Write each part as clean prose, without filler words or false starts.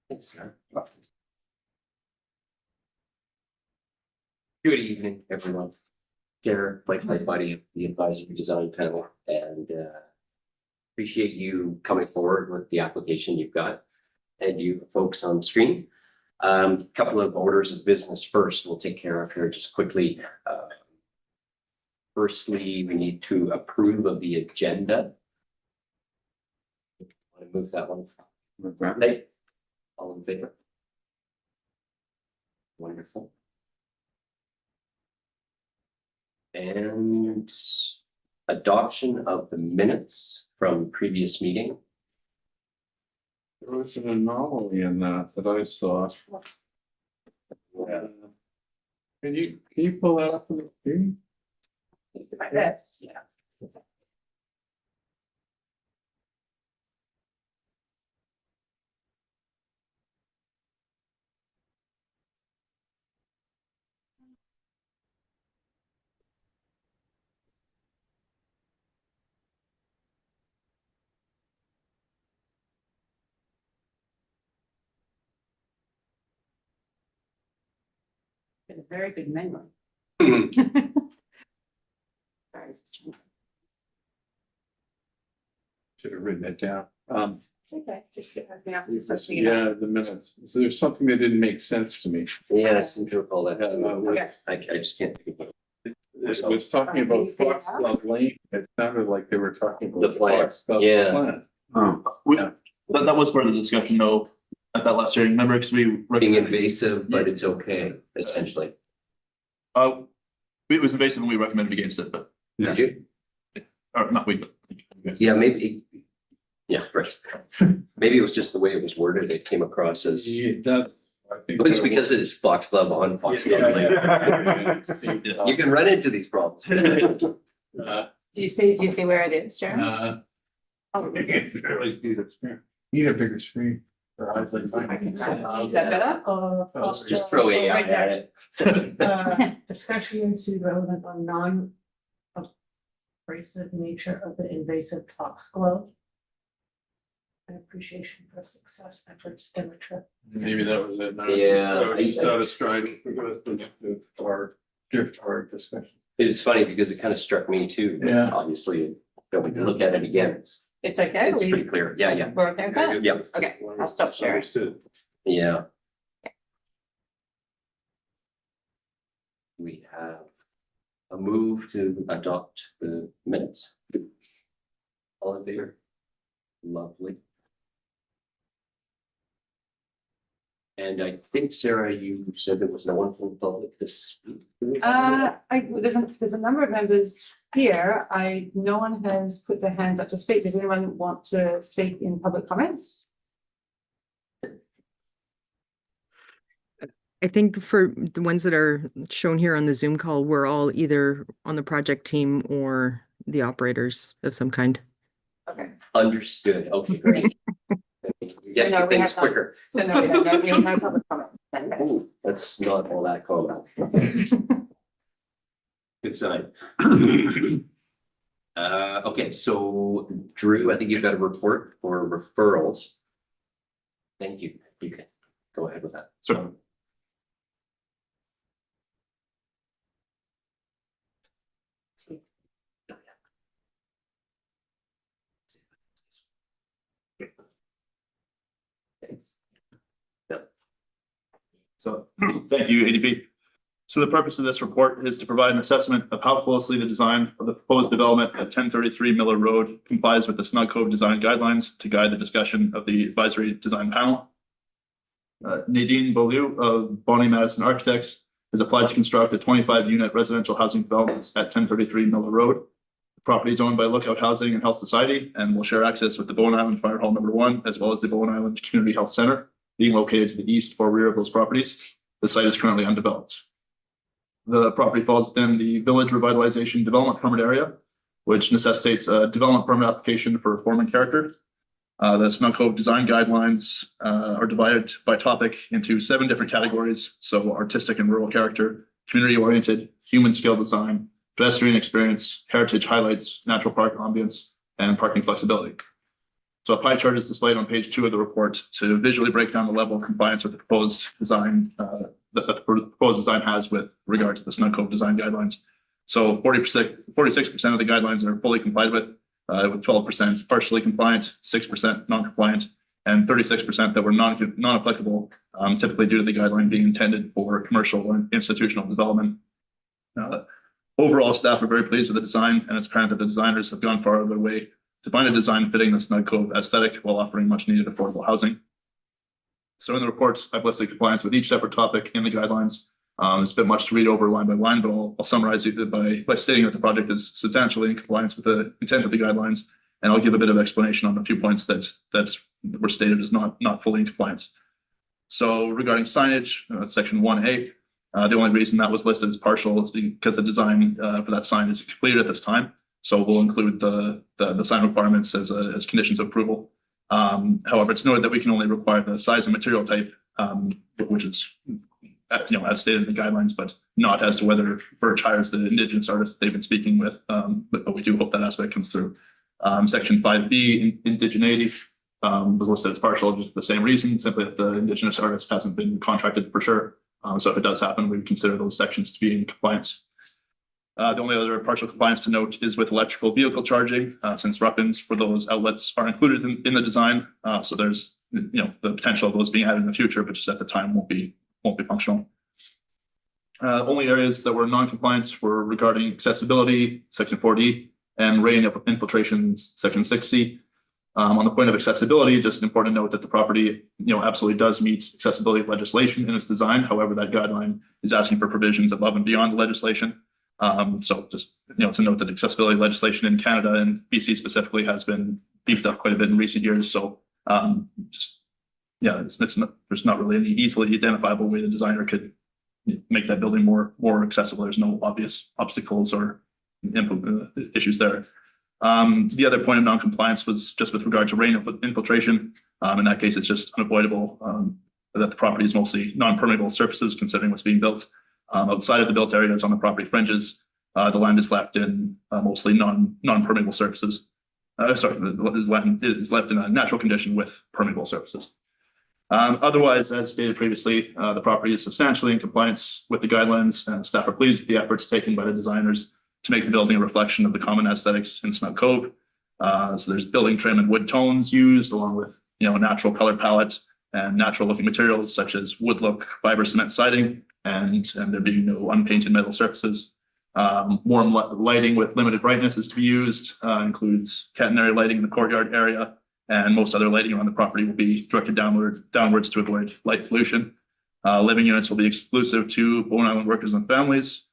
Thanks, sir. Good evening, everyone. Chair, my buddy of the advisory design panel, and appreciate you coming forward with the application you've got and you folks on screen. Couple of orders of business first we'll take care of here just quickly. Firstly, we need to approve of the agenda. Want to move that one? Hey, all in favor? Wonderful. And adoption of the minutes from previous meeting. There was an anomaly in that I saw. Yeah. Can you pull that up on the screen? Yes, yeah. A very big memory. Mhm. Sorry, it's Should have written it down. okay. Just has me up. Yeah, the minutes. So there's something that didn't make sense to me. Yeah, I seem to recall that. Okay. I just can't think of it. It was talking about Foxglove Lane. It sounded like they were talking about The plant, Foxglove yeah. plant. That was part of the discussion though, at that last hearing, remember, because we. Being recommended- invasive, but it's okay, essentially. It was invasive and we recommended against it, but, Did you? or not we, but. Yeah, maybe. Yeah, right. Maybe it was just the way it was worded. It came across as, Yeah, that, I think. but it's because it's Foxglove on Foxglove. Lane. You can run into these problems. Do you see where it is, Jeremy? Oh, I can't barely see the screen. Need a bigger screen. For eyes like Is mine. that better? Just throw AI at it. Discussion to relevant on non-abrasive nature of the invasive foxglove. An appreciation for success efforts in the trip. Maybe that was it. Yeah. I just out of stride with our gift card discussion. It's funny because it kind of struck me too. but Yeah. Obviously, when we look at it again, It's okay. it's pretty clear. Yeah, yeah, We're okay with that? Yep. Okay, I'll stop sharing. Understood. yeah. We have a move to adopt the minutes. All in favor? Lovely. And I think, Sarah, you said there was no one from the public this. There's a number of members here. No one has put their hands up to speak. Does anyone want to speak in public comments? I think for the ones that are shown here on the Zoom call, we're all either on the project team or the operators of some kind. Okay. Understood. Okay, great. So no, Get we things have none. quicker. So no, we have no public comment. Then, yes. Ooh, that's not all that common. Good sign. Okay, so Drew, I think you've got a report for referrals. Thank you. You can go ahead with that. So. Thanks. So, thank you, ADP. So the purpose of this report is to provide an assessment of how closely the design of the proposed development at 1033 Miller Road complies with the Snug Cove design guidelines to guide the discussion of the advisory design panel. Nadine Beaulieu of Bonnie Madison Architects has applied to construct a 25-unit residential housing development at 1033 Miller Road. The property is owned by Lookout Housing and Health Society and will share access with the Bowen Island Fire Hall number 1, as well as the Bowen Island Community Health Center, being located to the east or rear of those properties. The site is currently undeveloped. The property falls within the Village Revitalization Development Permit area, which necessitates a development permit application for form and character. The Snug Cove design guidelines are divided by topic into 7 different categories. So artistic and rural character, community oriented, human scale design, pedestrian experience, heritage highlights, natural park ambience, and parking flexibility. So a pie chart is displayed on page 2 of the report to visually break down the level of compliance with the proposed design that the proposed design has with regard to the Snug Cove design guidelines. So 46% of the guidelines are fully complied with 12% partially compliant, 6% non-compliant, and 36% that were non-applicable, typically due to the guideline being intended for commercial or institutional development. Overall, staff are very pleased with the design, and it's apparent that the designers have gone far out of their way to find a design fitting the Snug Cove aesthetic while offering much needed affordable housing. So in the report, I've listed compliance with each separate topic in the guidelines. It's a bit much to read over line by line, but I'll summarize it by stating that the project is substantially in compliance with the intent of the guidelines, and I'll give a bit of explanation on a few points that were stated as not fully in compliance. So regarding signage, section 1A, the only reason that was listed as partial is because the design for that sign is completed at this time. So we'll include the sign requirements as conditions of approval. However, it's noted that we can only require the size and material type, which is as stated in the guidelines, but not as to whether Birch hires the Indigenous artists they've been speaking with. But we do hope that aspect comes through. Section 5B, indigeneity, was listed as partial, just for the same reason, simply that the Indigenous artist hasn't been contracted for sure. So if it does happen, we would consider those sections to be in compliance. The only other partial compliance to note is with electrical vehicle charging, since rough-ins for those outlets are included in the design. So there's the potential of those being added in the future, but just at the time won't be functional. Only areas that were non-compliant were regarding accessibility, section 4D, and rain infiltration, section 6C. On the point of accessibility, just important to note that the property, absolutely does meet accessibility legislation in its design. However, that guideline is asking for provisions above and beyond the legislation. So just, to note that accessibility legislation in Canada and BC specifically has been beefed up quite a bit in recent years. So there's not really any easily identifiable way the designer could make that building more accessible. There's no obvious obstacles or issues there. The other point of non-compliance was just with regard to rain infiltration. In that case, it's just unavoidable that the property is mostly non-permeable surfaces considering what's being built. Outside of the built areas on the property fringes, the land is left in mostly non-permeable surfaces. The land is left in a natural condition with permeable surfaces. Otherwise, as stated previously, the property is substantially in compliance with the guidelines, and staff are pleased with the efforts taken by the designers to make the building a reflection of the common aesthetics in Snug Cove. So there's building trim and wood tones used, along with a natural color palette and natural looking materials such as wood look fiber cement siding, and there being no unpainted metal surfaces. Warm lighting with limited brightness is to be used, includes catenary lighting in the courtyard area, and most other lighting around the property will be directed downwards to avoid light pollution. Living units will be exclusive to Bowen Island workers and families.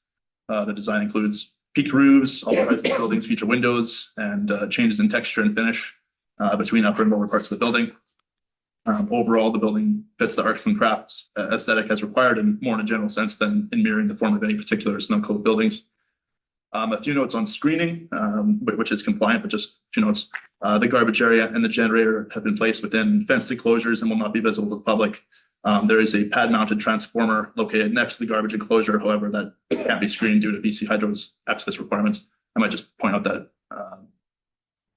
The design includes peaked roofs, all parts of the buildings feature windows, and changes in texture and finish between upper and lower parts of the building. Overall, the building fits the arts and crafts aesthetic as required, and more in a general sense than in mirroring the form of any particular Snug Cove buildings. A few notes on screening, which is compliant, but just a few notes. The garbage area and the generator have been placed within fenced enclosures and will not be visible to the public. There is a pad-mounted transformer located next to the garbage enclosure. However, that can't be screened due to BC Hydro's access requirements. I might just point out that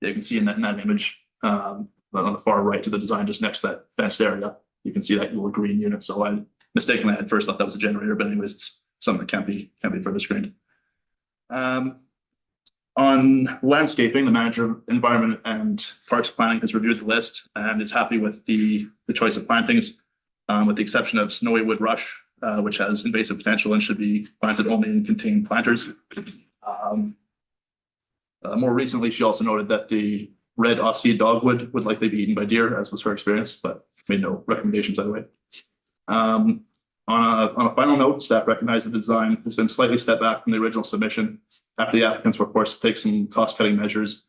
you can see in that image on the far right to the design, just next to that fenced area, you can see that little green unit. So I mistakenly at first thought that was a generator, but anyways, it's something that can't be further screened. On landscaping, the manager of environment and parks planning has reviewed the list and is happy with the choice of plantings, with the exception of snowy wood rush, which has invasive potential and should be planted only in contained planters. More recently, she also noted that the red Aussie dogwood would likely be eaten by deer, as was her experience, but made no recommendations either way. On a final note, staff recognized that the design has been slightly stepped back from the original submission after the applicants were forced to take some cost-cutting measures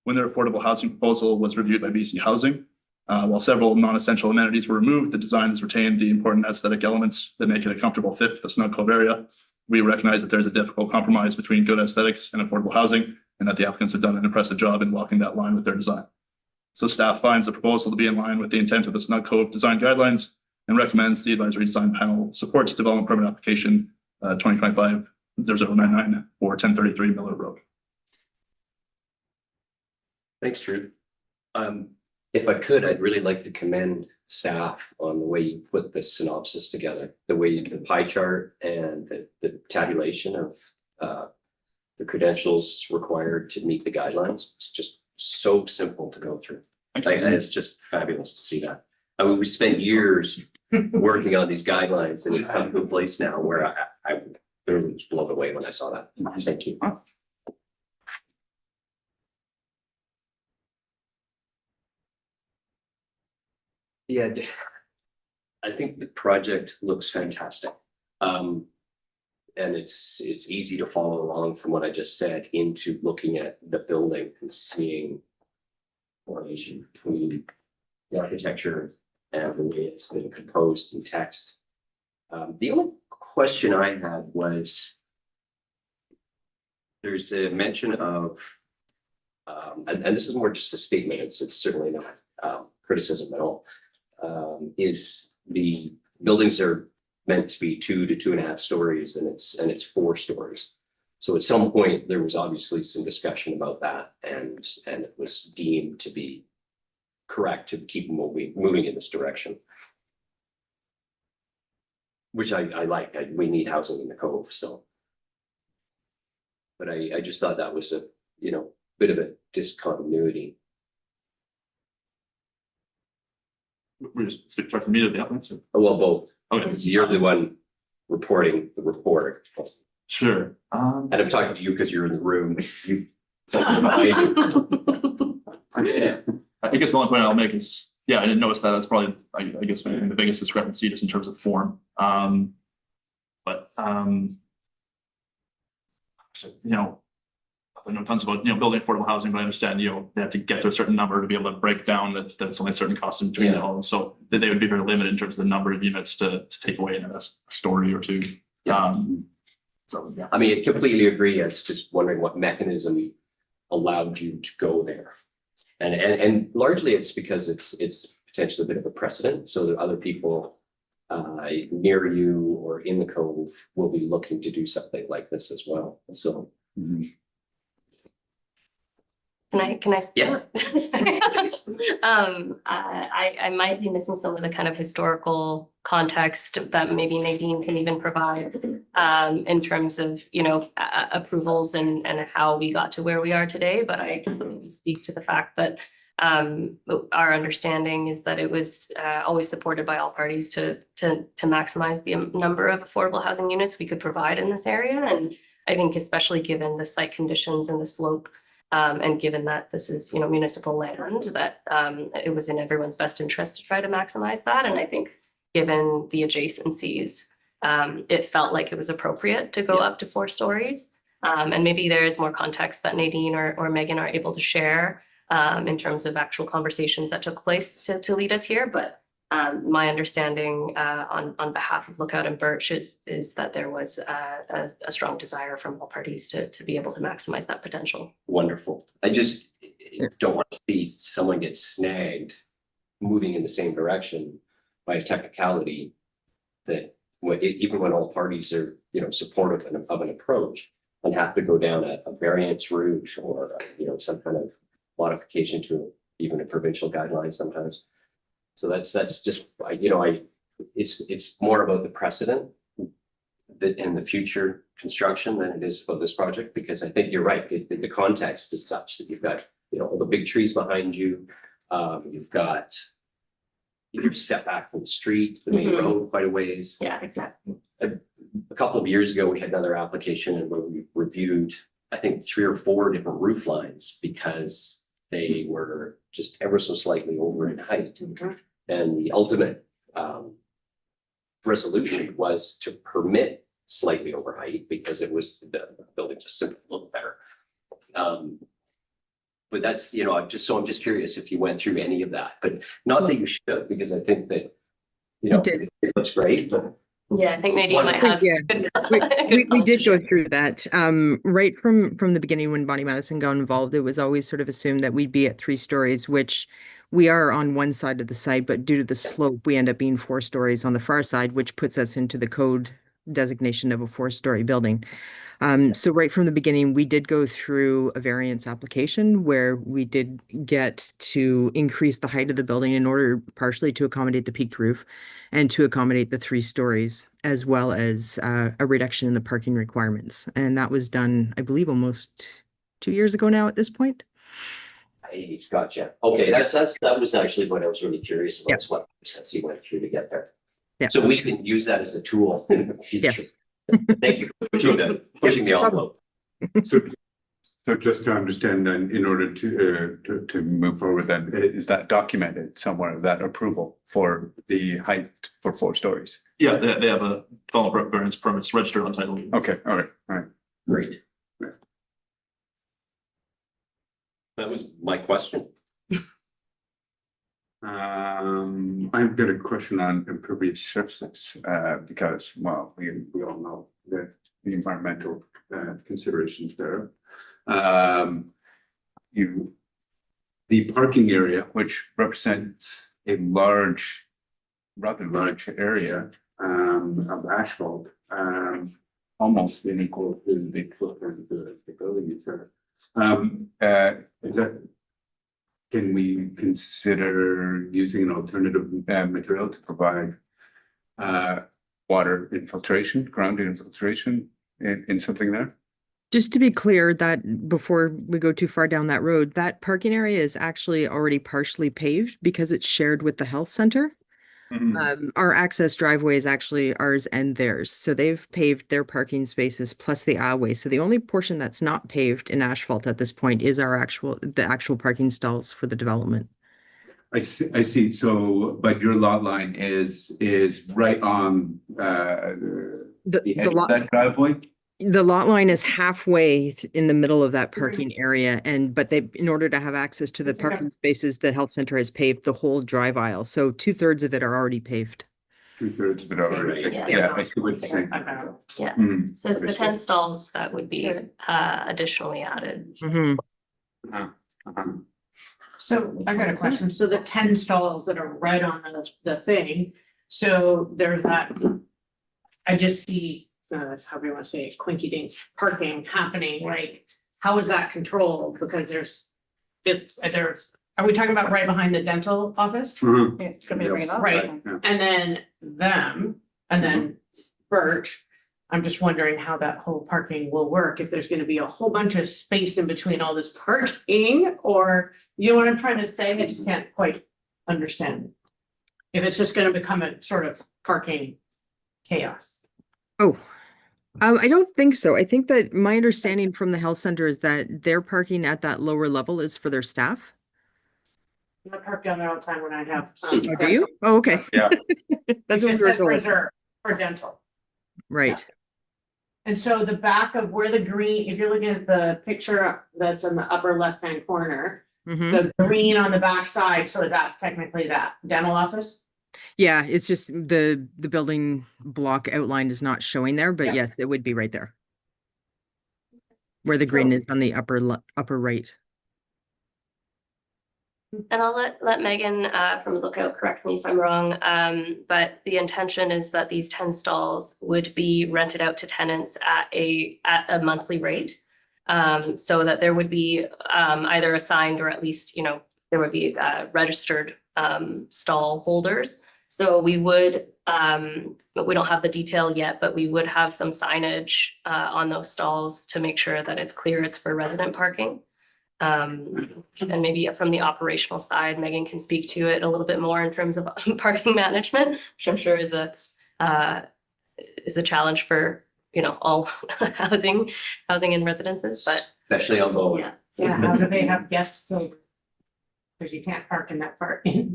when their affordable housing proposal was reviewed by BC Housing. While several non-essential amenities were removed, the design has retained the important aesthetic elements that make it a comfortable fit for the Snug Cove area. We recognize that there's a difficult compromise between good aesthetics and affordable housing, and that the applicants have done an impressive job in walking that line with their design. So staff finds the proposal to be in line with the intent of the Snug Cove design guidelines and recommends the advisory design panel supports development permit application 2025-0099 for 1033 Miller Road. Thanks, Drew. If I could, I'd really like to commend staff on the way you put the synopsis together, the way you can pie chart and the tabulation of the credentials required to meet the guidelines. It's just so simple to go through. Like, it's just fabulous to see that. I mean, we spent years working on these guidelines and it's come to a place now where I literally was blown away when I saw that. Thank you. Yeah, I think the project looks fantastic. And it's easy to follow along from what I just said into looking at the building and seeing correlation between the architecture and the way it's been composed in text. The only question I had was there's a mention of, and this is more just a statement, it's certainly not criticism at all, is the buildings are meant to be 2 to 2.5 stories and it's 4 stories. So at some point, there was obviously some discussion about that and it was deemed to be correct to keep moving in this direction. Which I like, we need housing in the Cove, so. But I just thought that was a, bit of a discontinuity. We're just speaking towards the meat of the applicants. Well, both. Okay, You're the one reporting the report. sure. And I'm talking to you because you're in the room. You. I guess the only point I'll make is, yeah, I didn't notice that. That's probably, I guess, maybe the biggest discrepancy just in terms of form. But so, I know tons about, building affordable housing, but I understand, they have to get to a certain number to be able to break down that that's only a certain cost in between it all. And so they would be very limited in terms of the number of units to take away in a story or two. Yeah. So, yeah. I mean, I completely agree. I was just wondering what mechanism allowed you to go there. And largely it's because it's potentially a bit of a precedent, so that other people near you or in the Cove will be looking to do something like this as well. So. Can I? Yeah. I might be missing some of the kind of historical context that maybe Nadine can even provide in terms of, approvals and how we got to where we are today. But I can maybe speak to the fact that our understanding is that it was always supported by all parties to maximize the number of affordable housing units we could provide in this area. And I think especially given the site conditions and the slope, and given that this is, municipal land, that it was in everyone's best interest to try to maximize that. And I think given the adjacencies, it felt like it was appropriate to go up to 4 stories. And maybe there is more context that Nadine or Megan are able to share in terms of actual conversations that took place to lead us here. But my understanding on behalf of Lookout and Birch is that there was a strong desire from all parties to be able to maximize that potential. Wonderful. I just don't want to see someone get snagged moving in the same direction by a technicality that even when all parties are, supportive of an approach and have to go down a variance route or, some kind of modification to even a provincial guideline sometimes. So that's just, it's more about the precedent in the future construction than it is about this project, because I think you're right. The context is such that you've got, all the big trees behind you. You've got, you step back from the street, the main road quite a ways. Yeah, exactly. A couple of years ago, we had another application and we reviewed, I think, 3 or 4 different roof lines because they were just ever so slightly over in height. And the ultimate resolution was to permit slightly over height because it was the building just simply looked better. But that's, I'm just curious if you went through any of that, but not that you should, because I think that, did. it looks great, but. Yeah, I think Nadine might have. Yeah. good We did go share. through that. Right from the beginning when Bonnie Madison got involved, it was always sort of assumed that we'd be at 3 stories, which we are on one side of the site, but due to the slope, we end up being 4 stories on the far side, which puts us into the code designation of a 4-story building. So right from the beginning, we did go through a variance application where we did get to increase the height of the building in order partially to accommodate the peaked roof and to accommodate the 3 stories, as well as a reduction in the parking requirements. And that was done, I believe, almost 2 years ago now at this point. I gotcha. Okay, that was actually what I was really curious about, Yep. is what process you went through to get there. Yep. So we can use that as a tool in the future. Yes. Thank you for pushing the no problem. envelope. So just to understand then, in order to move forward then, is that documented somewhere, that approval for the height for 4 stories? Yeah, they have a development variance permits registered on title. Okay, all right. Great. That was my question. I've got a question on impervious surfaces, because, well, we all know that the environmental considerations there. The parking area, which represents a rather large area of asphalt, almost unequal to the footprint of the building itself. Can we consider using an alternative material to provide water infiltration, ground infiltration in something there? Just to be clear, that before we go too far down that road, that parking area is actually already partially paved because it's shared with the health center. Our access driveway is actually ours and theirs. So they've paved their parking spaces plus the aisleway. So the only portion that's not paved in asphalt at this point is the actual parking stalls for the development. I see. So, but your lot line is right on the edge of that driveway? The lot line is halfway in the middle of that parking area, but in order to have access to the parking spaces, the health center has paved the whole drive aisle. So 2/3 of it are already paved. 2/3 of it already. Yeah. Yeah, I see what you're saying. Yeah. Mm, So it's the 10 understood. stalls that would be additionally added. Mhm. Uh-huh. So I got a question. So the 10 stalls that are right on the thing, so there's that. I just see, how do you want to say it, quinky dink parking happening, like, how is that controlled? Because are we talking about right behind the dental office? Mhm. Yeah, can we bring it up? Right. Yeah. And then and then Birch. I'm just wondering how that whole parking will work, if there's gonna be a whole bunch of space in between all this parking, or you know what I'm trying to say? I just can't quite understand. If it's just gonna become a sort of parking chaos. Oh, I don't think so. I think that my understanding from the health center is that their parking at that lower level is for their staff. I park down there all the time when I have. Oh, do you? Oh, okay. Yeah. That's It what we just were says told. reserved for dental. Right. And so the back of where the green, if you're looking at the picture that's in the upper left-hand corner, Mhm. the green on the back side, so is that technically that dental office? Yeah, it's just the building block outline is not showing there, but Yeah. yes, it would be right there. Where the green So- is on the upper right. And I'll let Megan from Lookout correct me if I'm wrong, but the intention is that these 10 stalls would be rented out to tenants at a monthly rate. So that there would be either assigned or at least, there would be registered stall holders. So we would, but we don't have the detail yet, but we would have some signage on those stalls to make sure that it's clear it's for resident parking. And maybe from the operational side, Megan can speak to it a little bit more in terms of parking management, which I'm sure is a challenge for, all housing and residences, but Especially on Bowen. yeah. Yeah, how do they have guests over? Cause you can't park in that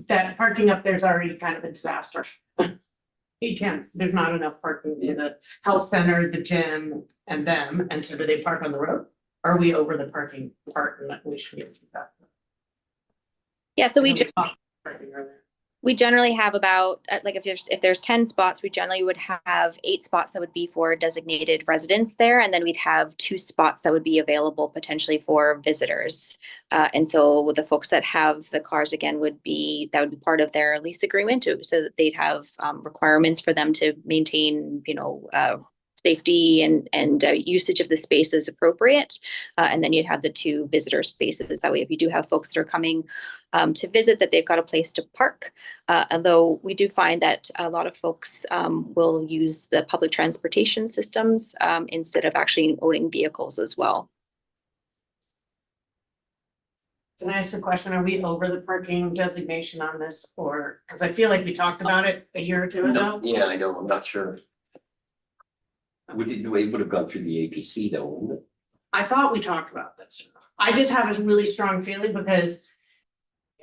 that parking up there's already kind of a disaster. You can't, there's not enough parking for the health center, the gym, and them, and so do they park on the road? Are we over the parking part and that we should get to that? Yeah, so we I know just, talked parking earlier. We generally have about, like, if there's 10 spots, we generally would have 8 spots that would be for designated residents there, and then we'd have 2 spots that would be available potentially for visitors. And so the folks that have the cars again would be part of their lease agreement, so that they'd have requirements for them to maintain, safety and usage of the space as appropriate. And then you'd have the 2 visitor spaces. That way, if you do have folks that are coming to visit, that they've got a place to park. Although we do find that a lot of folks will use the public transportation systems instead of actually owning vehicles as well. Can I ask a question? Are we over the parking designation on this, or, because I feel like we talked about it a year or 2 No, ago? yeah, I know, I'm not sure. We would have gone through the APC though, wouldn't it? I thought we talked about this. I just have a really strong feeling because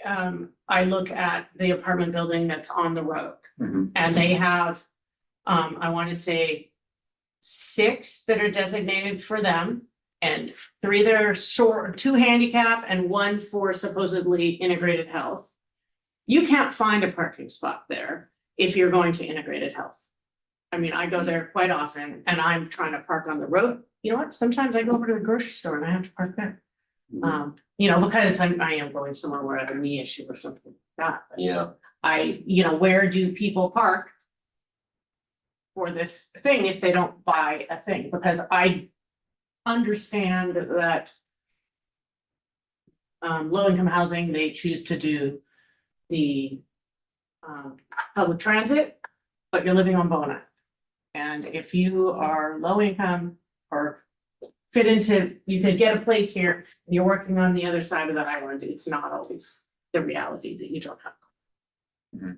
I look at the apartment building that's on the road and they have, I want to say 6 that are designated for them and 3 that are short, 2 handicap and 1 for supposedly integrated health. You can't find a parking spot there if you're going to integrated health. I mean, I go there quite often and I'm trying to park on the road. You know what? Sometimes I go over to the grocery store and I have to park there. Because I am going somewhere where I have a knee issue or something like that. But Yeah, where do people park for this thing if they don't buy a thing? Because I understand that low income housing, they choose to do the public transit, but you're living on Bona. And if you are low income or fit into, you could get a place here, and you're working on the other side of the island, it's not always the reality that you don't have.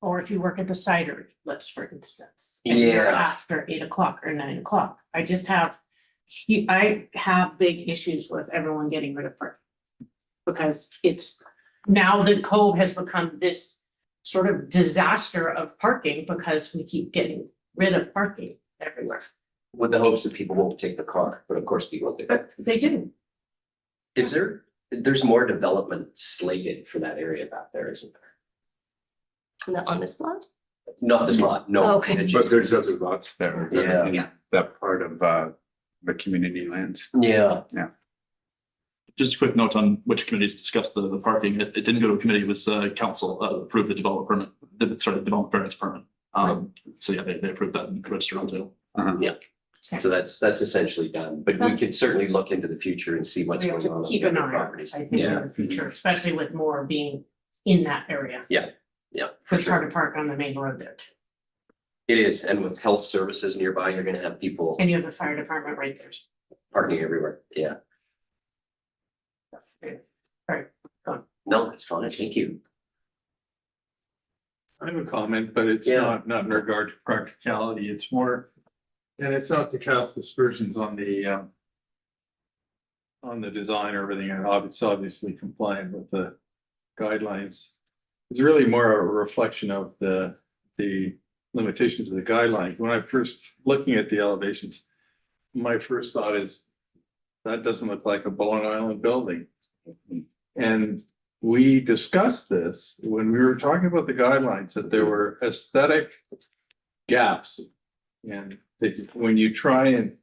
Or if you work at the cider, let's for instance, and you're Yeah. after 8 o'clock or 9 o'clock. I have big issues with everyone getting rid of parking. Because it's, now the Cove has become this sort of disaster of parking because we keep getting rid of parking everywhere. with the hopes that people won't take the car, but of course people do. But they didn't. There's more development slated for that area back there, isn't there? On this lot? Not this lot, no. Okay. But there's other lots there. that are in Yeah. That part of the community lands. Yeah, Just a quick note on which committees discussed the parking. It didn't go to a committee, it was council approved the development permit, development variance permit. So yeah, they approved that and registered on title. so that's essentially done, but we could certainly look into the future and see what's We have going on. to keep the an other eye on properties. it, I think, in the future, especially with more being in that area. Yeah, for It's hard sure. to park on the main road there too. It is, and with health services nearby, you're gonna have people And you have the fire department right there. parking everywhere, yeah. Right. No, that's fine, thank you. I have a comment, but it's Yeah. not in regard to practicality, it's more, and it's not to cast aspersions on the design or everything, and it's obviously compliant with the guidelines. It's really more a reflection of the limitations of the guidelines. When I first looking at the elevations, my first thought is that doesn't look like a Bowen Island building. And we discussed this when we were talking about the guidelines, that there were aesthetic gaps. And that when you try and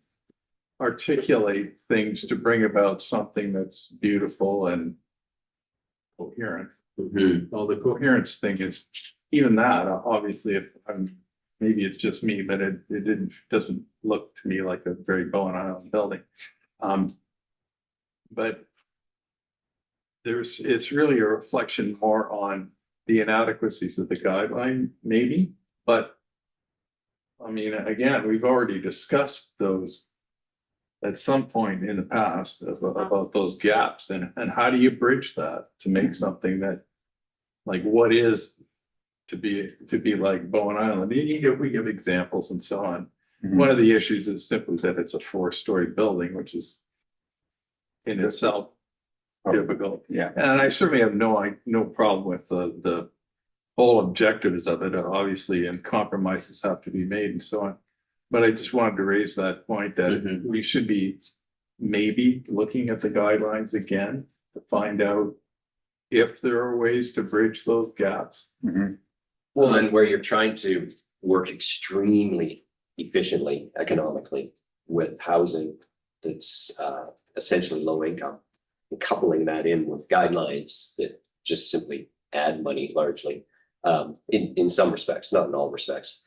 articulate things to bring about something that's beautiful and coherent. Well, the coherence thing is, even that, obviously, if maybe it's just me, but it doesn't look to me like a very Bowen Island building. But it's really a reflection more on the inadequacies of the guideline, maybe, but I mean, again, we've already discussed those at some point in the past about those gaps and how do you bridge that to make something that, like, what is to be like Bowen Island? We give examples and so on. One of the issues is simply that it's a 4-story building, which is in itself difficult. Yeah. And I certainly have no problem with the whole objectives of it, obviously, and compromises have to be made and so on. But I just wanted to raise that point that we should be maybe looking at the guidelines again to find out if there are ways to bridge those gaps. Mhm. Well, and where you're trying to work extremely efficiently, economically with housing that's essentially low income. And coupling that in with guidelines that just simply add money largely, in some respects, not in all respects.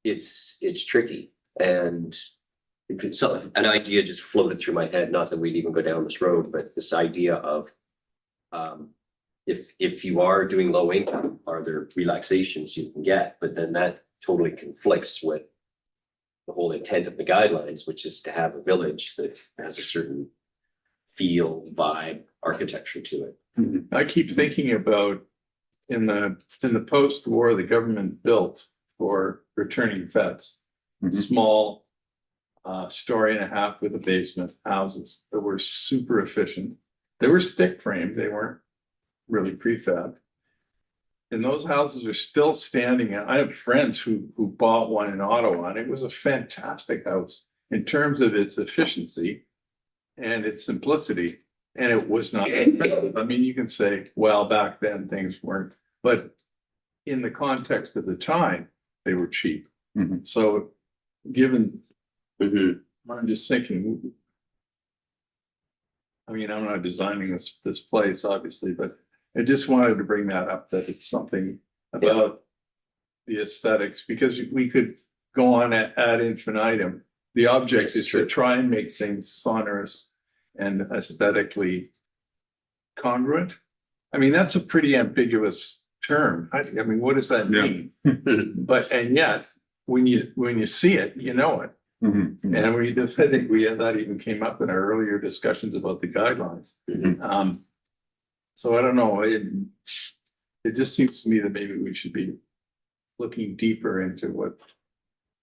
It's tricky, and it could, so an idea just floated through my head, not that we'd even go down this road, but this idea of if you are doing low income, are there relaxations you can get? But then that totally conflicts with the whole intent of the guidelines, which is to have a village that has a certain feel, vibe, architecture to it. I keep thinking about in the post-war, the government built for returning vets, Mhm. small story and a half with a basement houses that were super efficient. They were stick framed, they weren't really prefab. And those houses are still standing. I have friends who bought one in Ottawa, and it was a fantastic house in terms of its efficiency and its simplicity. And it was not expensive. I mean, you can say, well, back then things weren't, but in the context of the time, they were cheap. Mhm. So given, I'm just thinking, I mean, I'm not designing this place, obviously, but I just wanted to bring that up, that it's something about the aesthetics, because we could go on ad infinitum. The object is to try and make things sonorous and aesthetically congruent. I mean, that's a pretty ambiguous term. I mean, what does that Yeah. mean? But, and yet, when you see it, you know it. Mhm. And I think that even came up in our earlier discussions about the guidelines. Mhm. So I don't know, it just seems to me that maybe we should be looking deeper into what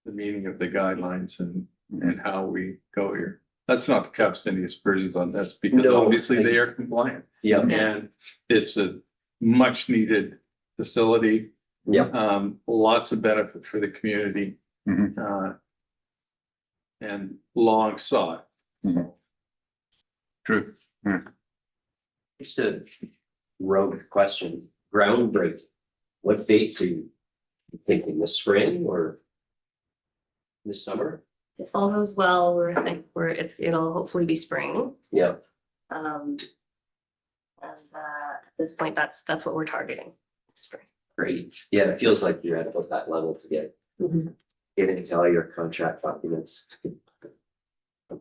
the meaning of the guidelines and how we go here. That's not to cast any aspersions on this, because No, obviously they are compliant, Yeah, and it's a much needed facility. yeah, Lots of benefit for the community, Mhm. and long sought. True. just a rogue question, groundbreaking. What dates are you thinking, this spring or this summer? If all goes well, it'll hopefully be spring. Yeah, And at this point, that's what we're targeting, spring. great. Yeah, it feels like you're at about that level to get into all your contract documents.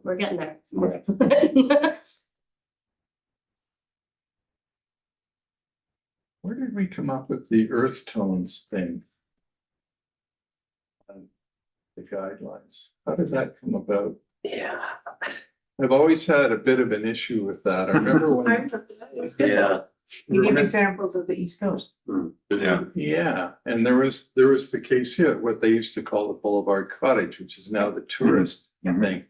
We're getting there. Yeah. Where did we come up with the earth tones thing? The guidelines, how did that come about? Yeah, I've always had a bit of an issue with that. I remember when, yeah. You give examples of the East Coast. Yeah. yeah, and there was the case here, what they used to call the Boulevard Cottage, which is now the tourist thing.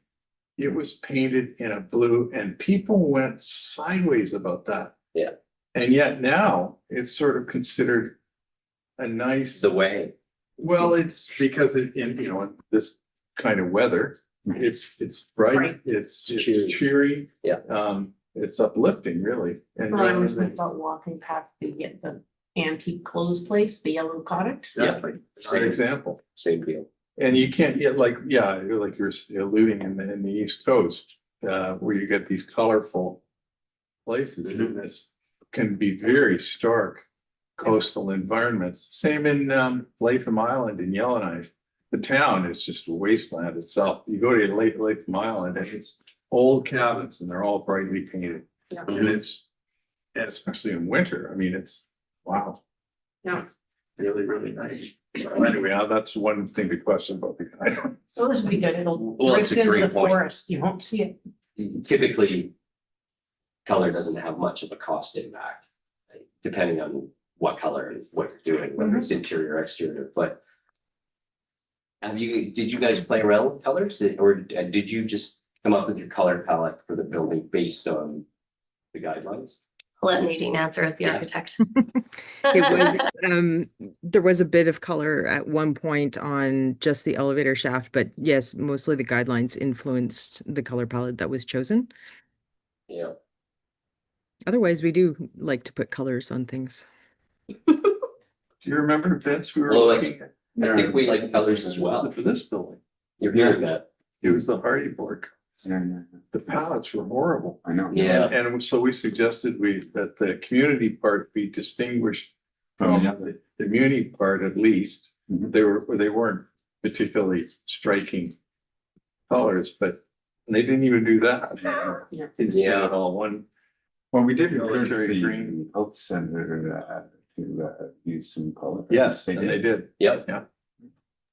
It was painted in a blue, and people went sideways about that. Yeah. And yet now it's sort of considered a nice. The way. Well, it's because in this kind of weather, it's bright, Right. it's Cheery. cheery. Yeah. It's uplifting, really. And I always think about walking past the antique clothes place, the Yellow Cottage. Yeah. Great Same, example. same deal. And you can't get like you're alluding in the East Coast, where you get these colorful places, and this can be very stark coastal environments. Same in Latham Island in Yellowknife. The town is just a wasteland itself. You go to Latham Island and it's old cabins and they're all brightly painted. Yeah. And and especially in winter, I mean, it's wow. Yeah. Really, really nice. So anyway, that's one thing to question about the guy. So this would be good. It'll Well, it's drift a into great the point. forest. You won't see it. Typically, color doesn't have much of a cost impact, depending on what color and what you're doing, whether it's interior or exterior, but did you guys play around with colors, or did you just come up with your color palette for the building based on the guidelines? I'll let Nadine answer as the architect. It was, there was a bit of color at one point on just the elevator shaft, but yes, mostly the guidelines influenced the color palette that was chosen. Yeah. Otherwise, we do like to put colors on things. Do you remember, Vince, we were Well, looking? I think we like colors as well. For this building, You're hearing that? it was the Hardy Board. Yeah, The palettes were horrible. I know. Yeah. And so we suggested that the community part be distinguished Oh, from yeah. the muni part at least. Mhm. They weren't particularly striking colors, but they didn't even do that. Yeah. Instead Yeah. of all one. Well, we did encourage Military the green. health center to use some color. Yes, and they did. Yep.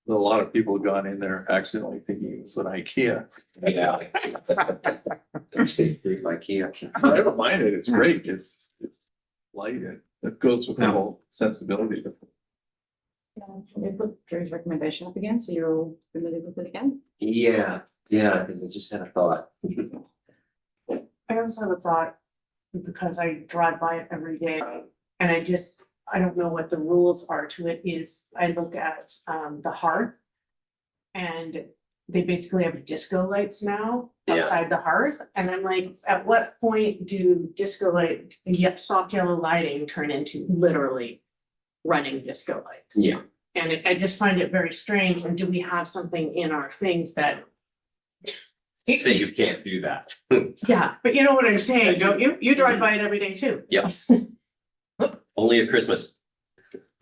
A lot of people got in there accidentally thinking it was an IKEA. Yeah. Don't stay free by IKEA. I don't mind it. It's great. It's light. It goes with the whole sensibility. Can we put Drew's recommendation up again, so you're all familiar with it again? Yeah, because I just had a thought. I also have a thought, because I drive by it every day, and I don't know what the rules are to it, is I look at the hearth. And they basically have disco lights now Yeah. outside the hearth, and I'm like, at what point do disco light, yet soft yellow lighting turn into literally running disco lights? Yeah. And I just find it very strange, and do we have something in our things that? Say you can't do that. Yeah, but you know what I'm saying, don't you? You drive by it every day too. Yep. Only at Christmas,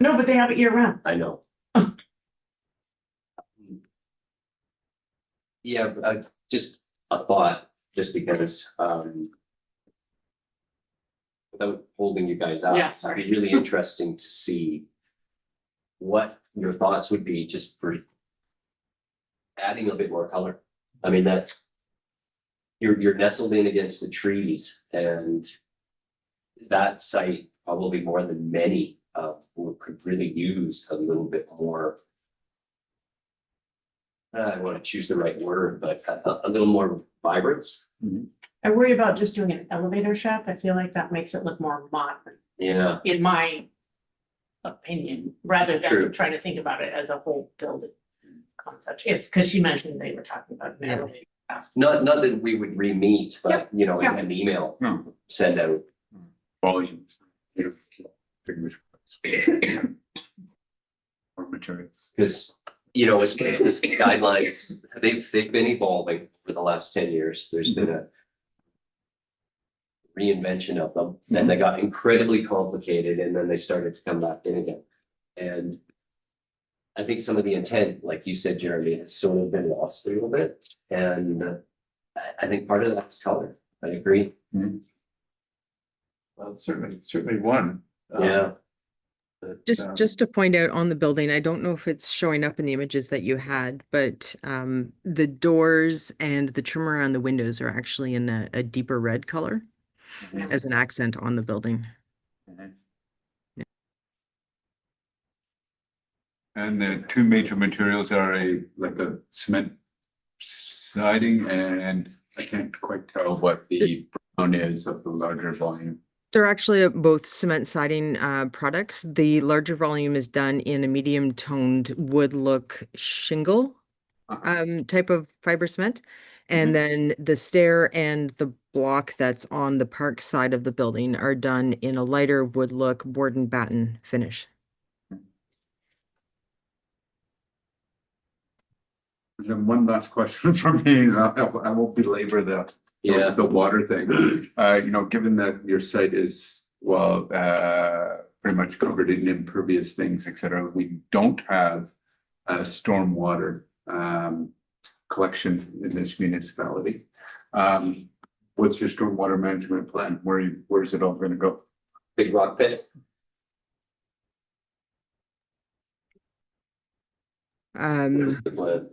No, but they have it year round. I know. Yeah, but just a thought, just because, without holding you guys up. Yeah, sorry. It'd be really interesting to see what your thoughts would be just for adding a bit more color. I mean, that you're nestled in against the trees, and that site probably more than many could really use a little bit more. I want to choose the right word, but a little more vibrance. I worry about just doing an elevator shaft. I feel like that makes it look more modern, Yeah, in my opinion, rather True. than trying to think about it as a whole building concept. It's because she mentioned they were talking about an Yeah. elevator shaft. not that we would re-meet, but you know, in Yeah. an email, No, send out. volume. Pretty much. Or materials. Because, you know, as this guidelines, they've been evolving for the last 10 years. There's been a reinvention of them, and they got incredibly complicated, and then they started to come back in again. And I think some of the intent, like you said, Jeremy, has sort of been lost a little bit. And I think part of that's color. I agree. Well, it's certainly one. Yeah. That, Just to point out on the building, I don't know if it's showing up in the images that you had, but the doors and the trim around the windows are actually in a deeper red color as an accent on the building. And the two major materials are like a cement siding, and I can't quite tell what the brown is of the larger volume. They're actually both cement siding products. The larger volume is done in a medium toned wood look shingle type of fiber cement. And then the stair and the block that's on the park side of the building are done in a lighter wood look board and batten finish. And then one last question from me, and I won't belabor the water thing. You know, given that your site is, well, pretty much covered in impervious things, et cetera, we don't have a stormwater collection in this municipality. What's your stormwater management plan? Where's it all gonna go? Big rock pit. Where's the plan?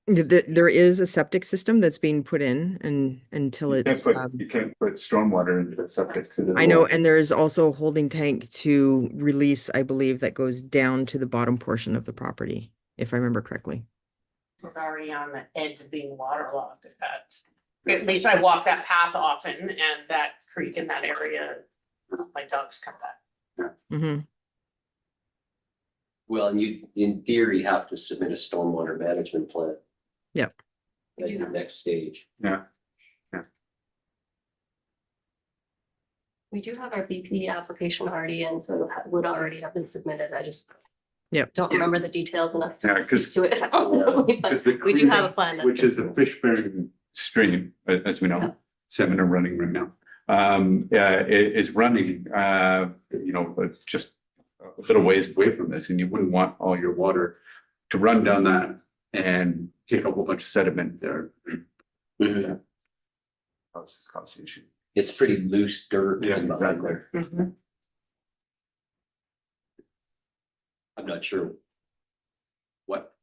There is a septic system that's being put in and until You it's can't put stormwater into the septic system. I know, and there is also a holding tank to release, I believe, that goes down to the bottom portion of the property, if I remember correctly. It's already on the edge of being waterlogged at least I walk that path often, and that creek in that area, my dogs come back. Mm-hmm. Well, and you, in theory, have to submit a stormwater management plan. Yep. At your next stage. Yeah. We do have our BP application already in, so it would already have been submitted. I just Yep. don't remember the details enough Yeah, to speak 'cause- to it. But Because the we do have a creek, plan. that's which been is a submitted. fish bearing stream, as we Yeah. know, 7 are running right now. Is running, but just a little ways away from this, and you wouldn't want all your water to run down that and take a whole bunch of sediment there. Mhm. Cause issue. It's pretty loose dirt. Yeah, in behind exactly. there. Mhm. I'm not sure what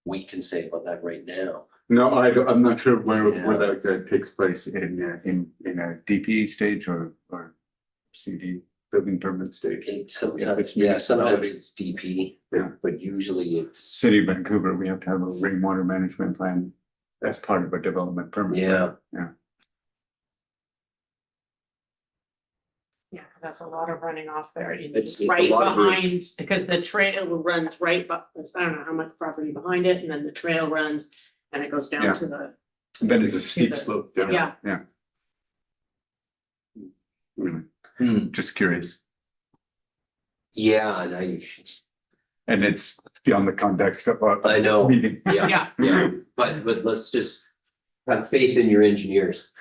we can say about that right now. No, I'm not sure where Yeah. that takes place in a DP stage or CD building permit stage. Sometimes, it's yeah, sometimes municipality. it's DP, Yeah. but usually it's, City of Vancouver, we have to have a rainwater management plan as part of a development permit. yeah, Yeah, that's a lot of running off there. It's a Right lot of roof. behind, because the trail runs right, but I don't know how much property behind it, and then the trail runs and it goes Yeah. down to the. And then it's a to steep the- slope down. Yeah. Yeah. Really, Hmm. just curious. yeah, and And it's beyond the context of our. I know. this meeting. yeah, Yeah. yeah, but let's just have faith in your engineers.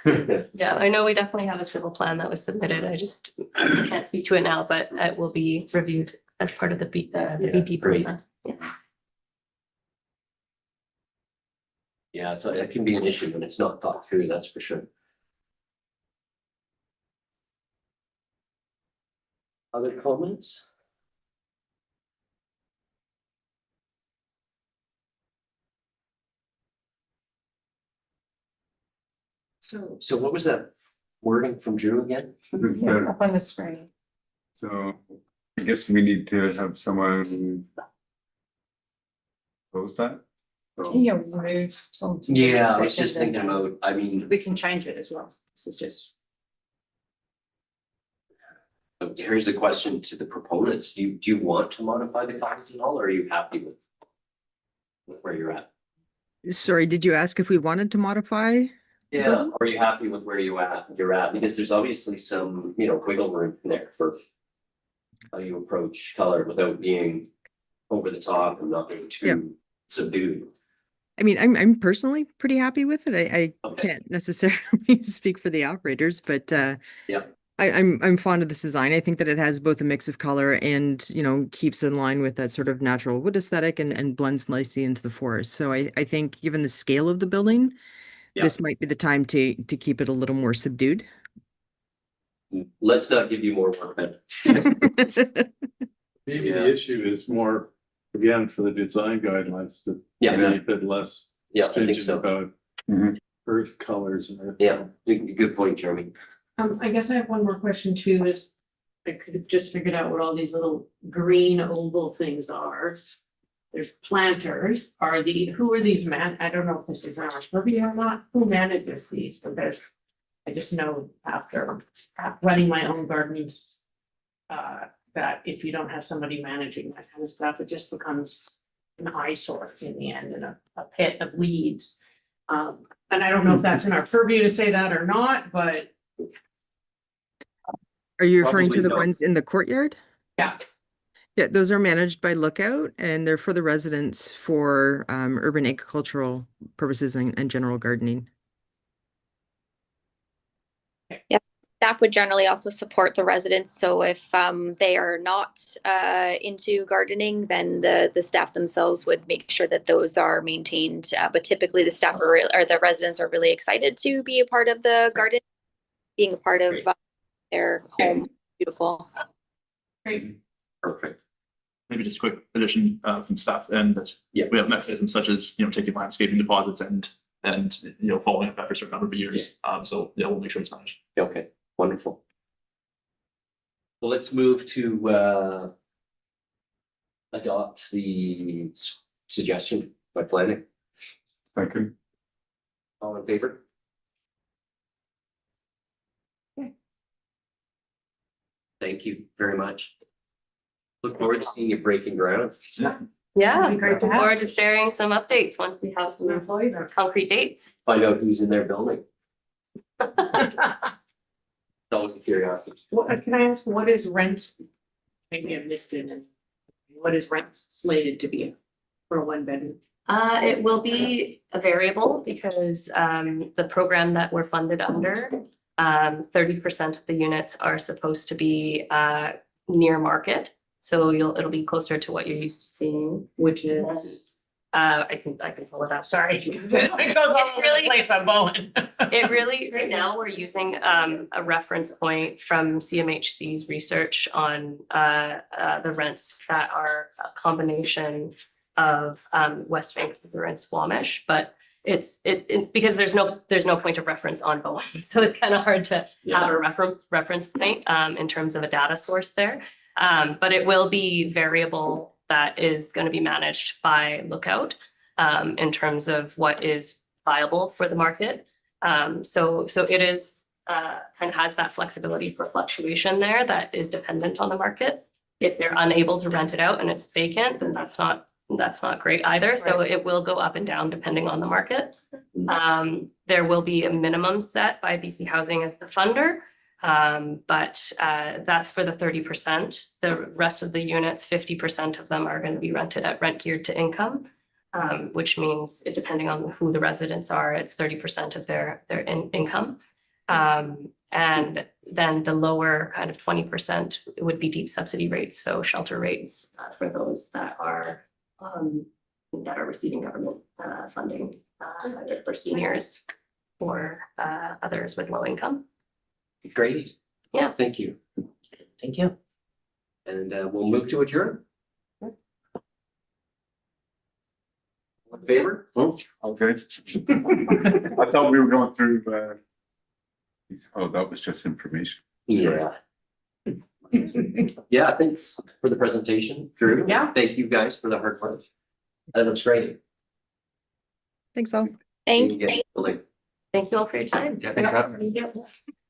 Yeah, I know we definitely have a civil plan that was submitted. I just can't speak to it now, but it will be reviewed as part of the Yeah, BP great. process. Yeah. Yeah, so it can be an issue when it's not thought through, that's for sure. Other comments? So what was that wording from Drew again? Yeah, it's up on the screen. So I guess we need to have someone post that. So- Can you remove some? Yeah, I was just sections and thinking about, I mean, We can change it as well. This is just. here's a question to the proponents. Do you want to modify the comments at all, or are you happy with where you're at? Sorry, did you ask if we wanted to modify? Yeah, building? are you happy with where you're at? Because there's obviously some, wiggle room there for how you approach color without being over the top and not being too subdued. I mean, I'm personally pretty happy with it. I Okay. can't necessarily speak for the operators, but Yeah. I'm fond of this design. I think that it has both a mix of color and, keeps in line with that sort of natural wood aesthetic and blends nicely into the forest. So I think given the scale of the building, Yeah. this might be the time to keep it a little more subdued. Let's not give you more work then. Maybe Yeah. the issue is more, again, for the design guidelines to Yeah. be a bit less Yeah, I think stringent so. about Mhm. earth colors and earth. Yeah, good point, Jeremy. I guess I have one more question too, is I could have just figured out what all these little green oval things are. There's planters, who are these I don't know if this is our purview or not, who manages these, but I just know after running my own gardens. That if you don't have somebody managing that kind of stuff, it just becomes an eyesore in the end and a pit of weeds. And I don't know if that's in our purview to say that or not, but Are you referring to Probably the no. ones in the courtyard? yeah. Yeah, those are managed by Lookout and they're for the residents for urban agricultural purposes and general gardening. Staff would generally also support the residents. So if they are not into gardening, then the staff themselves would make sure that those are maintained. But typically the staff or the residents are really excited to be a part of the garden, being a part of Great. their home. Beautiful. Great. Perfect. Maybe just a quick addition from staff, and that Yeah. we have mechanisms such as, taking landscaping deposits and following up after a certain number of years. So we'll make sure it's managed. Okay, wonderful. Well, let's move to adopt the suggestion by planning. Thank you. All in favor? Okay. Thank you very much. Look forward to seeing you breaking ground. Yeah, Be great to looking have. forward to sharing some updates once we have some Employees are. concrete dates. Find out who's in their building. It's was a curiosity. What, can I ask, what is rent? Maybe I missed it. And what is rent slated to be for a one bedroom? It will be a variable because the program that we're funded under, 30% of the units are supposed to be near market. So it'll be closer to what you're used to seeing. Which is, I can pull it up. sorry. It goes all over the place on Bowen. It really, right now, we're using a reference point from CMHC's research on the rents that are a combination of West Vancouver and Squamish, but it's because there's no point of reference on Bowen, so it's kind of hard to have a reference point in terms of a data source there. But it will be variable that is going to be managed by Lookout in terms of what is viable for the market. So it is kind of has that flexibility for fluctuation there that is dependent on the market. If they're unable to rent it out and it's vacant, then that's not great either. So it will go up and down depending on the market. There will be a minimum set by BC Housing as the funder. But that's for the 30%. The rest of the units, 50% of them are going to be rented at rent geared to income, which means it, depending on who the residents are, it's 30% of their income. And then the lower kind of 20% would be deep subsidy rates, so shelter rates for those that are receiving government funding, either for seniors or others with low income. Great. Yeah. Thank you. Thank you. And we'll move to adjourn. All in favor? Oh, okay. I thought we were going through, oh, that was just information. Yeah. Yeah, thanks for the presentation, Drew. Yeah. Thank you guys for the hard work. That looks great. Thanks all. Thank See you again. Like, Thank you all for your time. yeah, thanks for having me.